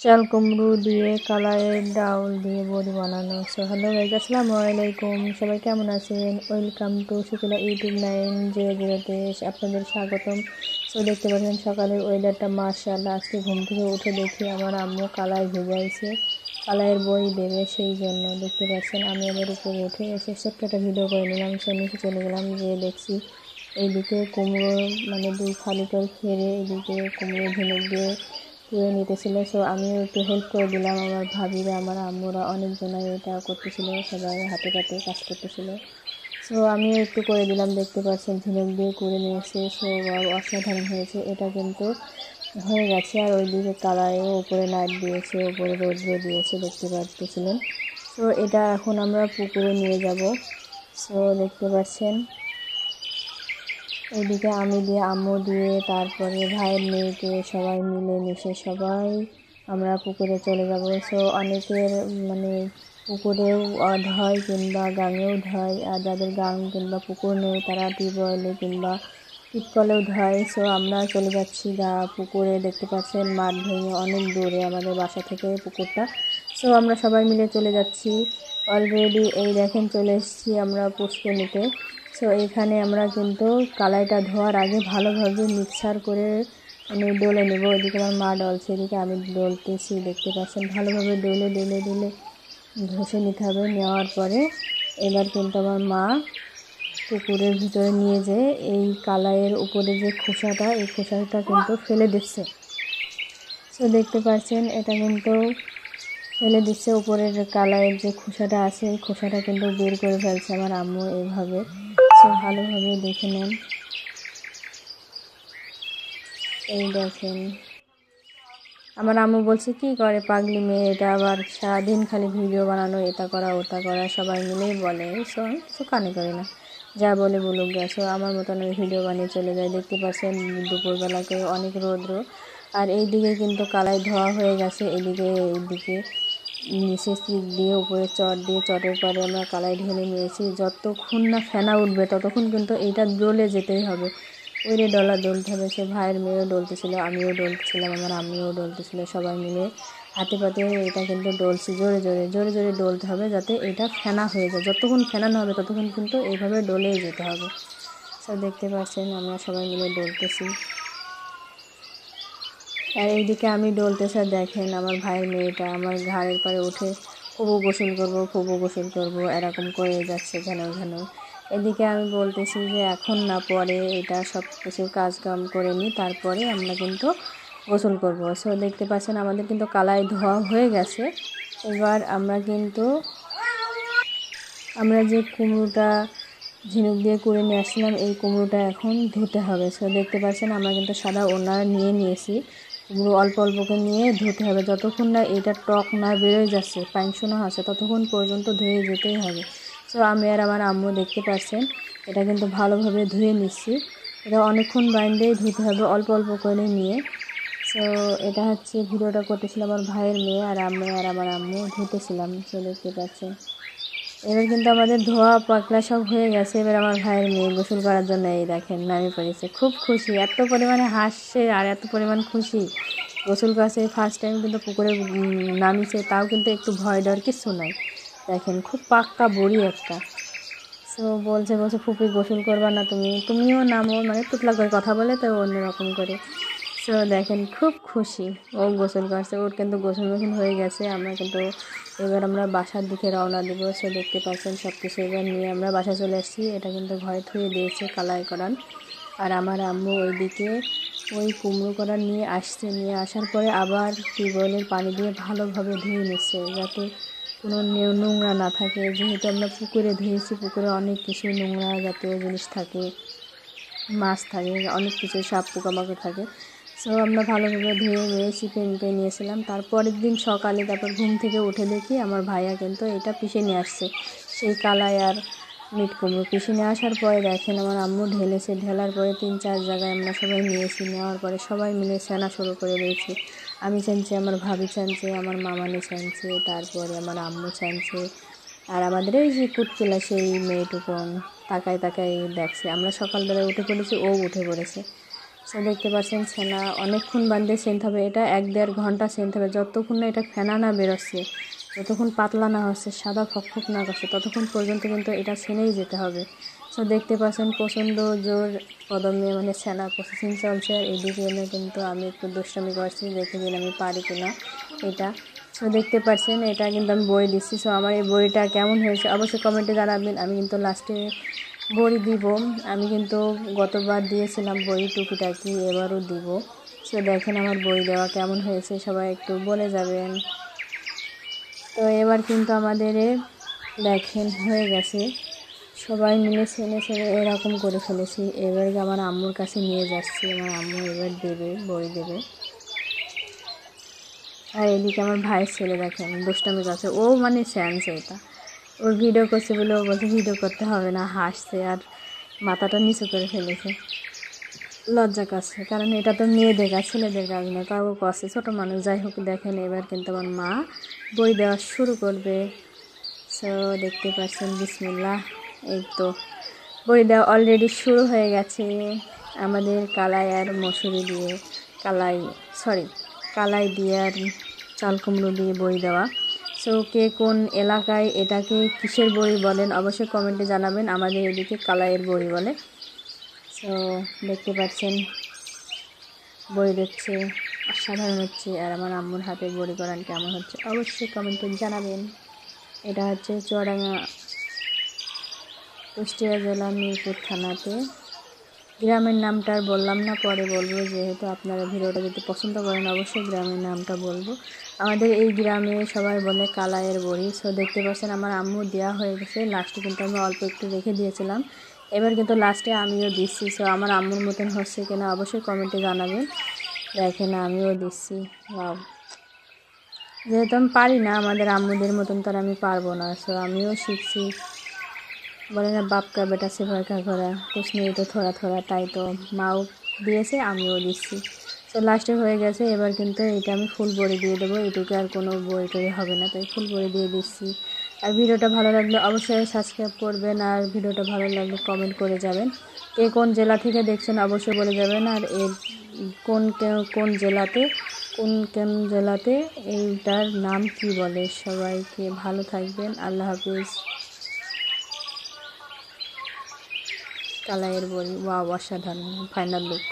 চাল কুমড়ো দিয়ে কালাইয়ের ডাউল দিয়ে বড়ি বানানো। সো হ্যালো গাইজ, আসসালামু আলাইকুম। সবাই কেমন আছেন? ওয়েলকাম টু শুকিলা ইউটিউব 900-তে আপনাদের স্বাগতম। সো দেখতে পাচ্ছেন সকালের ওয়েদারটা মাশাআল্লাহ। আজকে ঘুম থেকে উঠে দেখি আমার আম্মু কালাই ভেজাইছে, কালাইয়ের বড়ি দেবে, সেই জন্য দেখতে পাচ্ছেন আমি আবার উপরে উঠে এসে ছোট্ট একটা ভিডিও করে নিলাম। সো নিচে চলে গেলাম, গিয়ে দেখছি এইদিকে কুমড়ো মানে দুই ফালি করে খেয়ে এদিকে কুমড়ো ঝিনুক দিয়ে তুলে নিতেছিল। সো আমিও একটু হেল্প করে দিলাম। আমার ভাবিরা, আমার আম্মুরা অনেকজনাই এটা করতেছিল, সবাই হাতে পাতে কাজ করতেছিল। সো আমিও একটু করে দিলাম। দেখতে পাচ্ছেন ঝিনুক দিয়ে করে নিয়েছে। সো অসাধারণ হয়েছে, এটা কিন্তু হয়ে গেছে। আর ওইদিকে কালারেও উপরে লাইট দিয়েছে, উপরে রৌদ্র দিয়েছে, দেখতে পাচ্ছিলেন। সো এটা এখন আমরা পুকুরে নিয়ে যাব। সো দেখতে পাচ্ছেন ওইদিকে আমি দিয়ে, আম্মু দিয়ে, তারপরে ভাইয়ের মেয়েকে সবাই মিলে মিশে সবাই আমরা পুকুরে চলে যাব। সো অনেকের মানে পুকুরেও ধয় কিংবা গাঙেও ধয়, আর যাদের গাং কিংবা পুকুর নেই তারা টিউবওয়েলে কিংবা টিপকলেও ধয়। সো আমরা চলে যাচ্ছি পুকুরে। দেখতে পাচ্ছেন মাঠ ভেঙে অনেক দূরে আমাদের বাসা থেকে পুকুরটা। সো আমরা সবাই মিলে চলে যাচ্ছি। অলরেডি এই দেখেন চলে এসেছি আমরা পুষ্করিণীতে। সো এখানে আমরা কিন্তু কালাইটা ধোয়ার আগে ভালোভাবে মিক্সার করে আমি ডলে নেব। এদিকে আমার মা ডলছে, এদিকে আমি ডলতেছি। দেখতে পাচ্ছেন ভালোভাবে ডলে ডলে ডলে ঘষে নিতে হবে। নেওয়ার পরে এবার কিন্তু আমার মা পুকুরের ভিতরে নিয়ে যেয়ে এই কালাইয়ের উপরে যে খোসাটা, এই খোসাটা কিন্তু ফেলে দিচ্ছে। সো দেখতে পাচ্ছেন এটা কিন্তু ফেলে দিচ্ছে। উপরের কালাইয়ের যে খোসাটা আছে, এই খোসাটা কিন্তু বের করে ফেলছে আমার আম্মু এইভাবে। সো ভালোভাবে দেখে নেন। এই দেখেন আমার আম্মু বলছে কি করে পাগলি মেয়ে, এটা আবার সারাদিন খালি ভিডিও বানানো, এটা করা ওটা করা, সবাই মিলেই বলে। সো কিছু কানে করে না, যা বলে বলুক গে। সো আমার মতন আমি ভিডিও বানিয়ে চলে যায়। দেখতে পাচ্ছেন দুপুরবেলাকে অনেক রৌদ্র। আর এই দিকে কিন্তু কালাই ধোয়া হয়ে গেছে। এইদিকে নিচে স্টিক দিয়ে উপরে চট দিয়ে, চটের পরে আমরা কালাই ঢেলে নিয়েছি। যতক্ষণ না ফেনা উঠবে ততক্ষণ কিন্তু এইটা ডলে যেতেই হবে, ওইরে ডলা ডলতে হবে। সে ভাইয়ের মেয়েও ডলতেছিল, আমিও ডলতেছিলাম, আমার আম্মিও ডলতেছিল, সবাই মিলে হাতে পাতে এটা কিন্তু ডলছি। জোরে জোরে জোরে জোরে ডলতে হবে যাতে এটা ফেনা হয়ে যায়। যতক্ষণ ফেনানো হবে ততক্ষণ কিন্তু এইভাবে ডলেই যেতে হবে। সব দেখতে পাচ্ছেন আমরা সবাই মিলে ডলতেছি। আর এইদিকে আমি ডলতেছি, দেখেন আমার ভাইয়ের মেয়েটা আমার ঘাড়ের পাড়ে উঠে খুবও গোসল করবো, খুবও গোসল করবো এরকম করে যাচ্ছে ঘন ঘন। এদিকে আমি বলতেছি যে এখন না, পরে এটা সব কিছু কাজকাম করে নিই, তারপরে আমরা কিন্তু গোসল করবো। সো দেখতে পাচ্ছেন আমাদের কিন্তু কালাই ধোয়া হয়ে গেছে। এবার আমরা যে কুমড়োটা ঝিনুক দিয়ে করে নিয়ে আসছিলাম, এই কুমড়োটা এখন ধুতে হবে। সো দেখতে পাচ্ছেন আমরা কিন্তু সাদা ওড়না নিয়ে নিয়েছি। কুমড়ো অল্প অল্প করে নিয়ে ধুতে হবে, যতক্ষণ না এটা টক না বেরোয় যাচ্ছে, পাংশোনা আছে, ততক্ষণ পর্যন্ত ধুয়ে যেতেই হবে। সো আমি আর আমার আম্মু দেখতে পাচ্ছেন এটা কিন্তু ভালোভাবে ধুয়ে নিচ্ছি। এটা অনেকক্ষণ বাইন্ডেই ধুতে হবে, অল্প অল্প করে নিয়ে। সো এটা হচ্ছে ভিডিওটা করতেছিলাম আমার ভাইয়ের মেয়ে, আর আমি আর আমার আম্মু ধুতেছিলাম। সো দেখতে পাচ্ছেন এবার কিন্তু আমাদের ধোয়া পাকলা সব হয়ে গেছে। এবার আমার ভাইয়ের মেয়ে গোসল করার জন্য এই দেখেন নামে পড়েছে, খুব খুশি, এত পরিমাণে হাসছে আর এত পরিমাণ খুশি। গোসল করছে ফার্স্ট টাইম কিন্তু পুকুরে নামিছে, তাও কিন্তু একটু ভয় ডর কিচ্ছু নাই। দেখেন খুব পাক্কা বড়ি একটা। সো বলছে ফুপি গোসল করবা না, তুমিও নামো, মানে টুকলা করে কথা বলে তো অন্যরকম করে। সো দেখেন খুব খুশি, ও গোসল করছে, ওর কিন্তু গোসল মোসল হয়ে গেছে। এবার আমরা বাসার দিকে রওনা দেবো। সো দেখতে পাচ্ছেন সব কিছু এবার নিয়ে আমরা বাসা চলে আসছি। এটা কিন্তু ঘরে ধুয়ে দিয়েছে কালাই করান। আর আমার আম্মু ওইদিকে ওই কুমড়ো করান নিয়ে আসছে, নিয়ে আসার পরে আবার টিউবওয়েলের পানি দিয়ে ভালোভাবে ধুয়ে নিচ্ছে যাতে কোনো নোংরা না থাকে। যেহেতু আমরা পুকুরে ধুয়েছি, পুকুরে অনেক কিছু নোংরা জাতীয় জিনিস থাকে, মাছ থাকে, অনেক কিছু সাপ পোকামাকড় থাকে। সো আমরা ভালোভাবে ধুয়ে চিপে নিতে নিয়েছিলাম। তারপরের দিন সকালে তারপর ঘুম থেকে উঠে দেখি আমার ভাইয়া কিন্তু এটা পিষে নিয়ে আসছে, সেই কালাই আর মিট কুমড়ো পিষে নিয়ে আসার পরে দেখেন আমার আম্মু ঢেলেছে। ঢেলার পরে 3-4 জায়গায় আমরা সবাই নিয়েছি। নেওয়ার পরে সবাই মিলে ছানা শুরু করে দিয়েছি। আমি ছানছি, আমার ভাবি ছানছে, আমার মামানি ছানছে, তারপরে আমার আম্মু ছানছে, আর আমাদের এই যে কুটকিলা সেই মেয়েটুকু তাকায় তাকায় দেখছে। আমরা সকালবেলায় উঠে পড়েছি, ও উঠে পড়েছে। সো দেখতে পাচ্ছেন ছেনা অনেকক্ষণ বান্ধে সেনতে হবে, এটা 1-1.5 ঘন্টা সেনতে হবে, যতক্ষণ না এটা ফেনা না বেরোচ্ছে, যতক্ষণ পাতলা না হচ্ছে, সাদা ফকফক না করছে, ততক্ষণ পর্যন্ত কিন্তু এটা ছেনেই যেতে হবে। সো দেখতে পাচ্ছেন প্রচণ্ড জোর কদমে মানে ছেনা প্রসেসিং চলছে, আর এদিকে এনে কিন্তু আমি একটু দুষ্টামি করছি, দেখে দিন আমি পারি কিনা এটা। সো দেখতে পাচ্ছেন এটা কিন্তু আমি বড়ি দিচ্ছি। সো আমার এই বড়িটা কেমন হয়েছে অবশ্যই কমেন্টে জানাবেন। আমি কিন্তু লাস্টে বড়ি দিব, আমি কিন্তু গতবার দিয়েছিলাম বড়ি টুকিটাকি, এবারও দিব। সো দেখেন আমার বড়ি দেওয়া কেমন হয়েছে সবাই একটু বলে যাবেন। তো এবার কিন্তু আমাদের দেখেন হয়ে গেছে, সবাই মিলে ছেনে এরকম করে ফেলেছি। এবার আমার আম্মুর কাছে নিয়ে যাচ্ছি, আমার আম্মু এবার দেবে, বড়ি দেবে। আর এদিকে আমার ভাইয়ের ছেলে দেখেন দুষ্টামি করছে, ও মানে স্যান্স, এটা ওর ভিডিও করছে বলে ও বলছে ভিডিও করতে হবে না, হাসছে আর মাথাটা নিচু করে ফেলেছে, লজ্জা করছে, কারণ এটা তো মেয়েদের কাজ, ছেলেদের কাজ না, তাও করছে ছোটো মানুষ। যাই হোক দেখেন এবার কিন্তু আমার মা বই দেওয়া শুরু করবে। সো দেখতে পাচ্ছেন বিসমিল্লাহ, এই তো বই দেওয়া অলরেডি শুরু হয়ে গেছে আমাদের কালাই আর মসুরি দিয়ে, কালাই দিয়ে আর চাল কুমড়ো দিয়ে বড়ি দেওয়া। সো কে কোন এলাকায় এটাকে কিসের বড়ি বলেন অবশ্যই কমেন্টে জানাবেন, আমাদের এদিকে কালাইয়ের বড়ি বলে। সো দেখতে পাচ্ছেন বড়ি দিচ্ছে, অসাধারণ হচ্ছে। আর আমার আম্মুর হাতে বড়ি করান কেমন হচ্ছে অবশ্যই কমেন্টে জানাবেন। এটা হচ্ছে চুয়াডাঙ্গা, কুষ্টিয়া জেলা, মিরপুর থানাতে। গ্রামের নামটা আর বললাম না, পরে বলবো, যেহেতু আপনারা ভিডিওটা যদি পছন্দ করেন অবশ্যই গ্রামের নামটা বলবো। আমাদের এই গ্রামে সবাই বলে কালাইয়ের বড়ি। সো দেখতে পাচ্ছেন আমার আম্মু দেওয়া হয়ে গেছে, লাস্টে কিন্তু আমি অল্প একটু রেখে দিয়েছিলাম, এবার কিন্তু লাস্টে আমিও দিচ্ছি। সো আমার আম্মুর মতন হচ্ছে কিনা অবশ্যই কমেন্টে জানাবেন। দেখেন আমিও দিচ্ছি, ওয়াও, যেহেতু আমি পারি না আমাদের আম্মুদের মতন তার আমি পারবো না, সো আমিও শিখছি। বলে না বাপ কা বেটা সিফাই কা ঘোরা, কুছ নেই তো থোড়া থোড়া, তাই তো মাও দিয়েছে আমিও দিচ্ছি। তো লাস্টে হয়ে গেছে, এবার কিন্তু এটা আমি ফুল বড়ি দিয়ে দেবো, এটুকু আর কোনো বড়ি টড়ি হবে না, তাই ফুল বড়ি দিয়ে দিচ্ছি। আর ভিডিওটা ভালো লাগলে অবশ্যই সাবস্ক্রাইব করবেন, আর ভিডিওটা ভালো লাগলে কমেন্ট করে যাবেন। কে কোন জেলা থেকে দেখছেন অবশ্যই বলে যাবেন, আর এর কোন জেলাতে এইটার নাম কি বলে। সবাইকে ভালো থাকবেন, আল্লাহ হাফিজ। কালাইয়ের বড়ি, ওয়াও, অসাধারণ ফাইনাল লুক।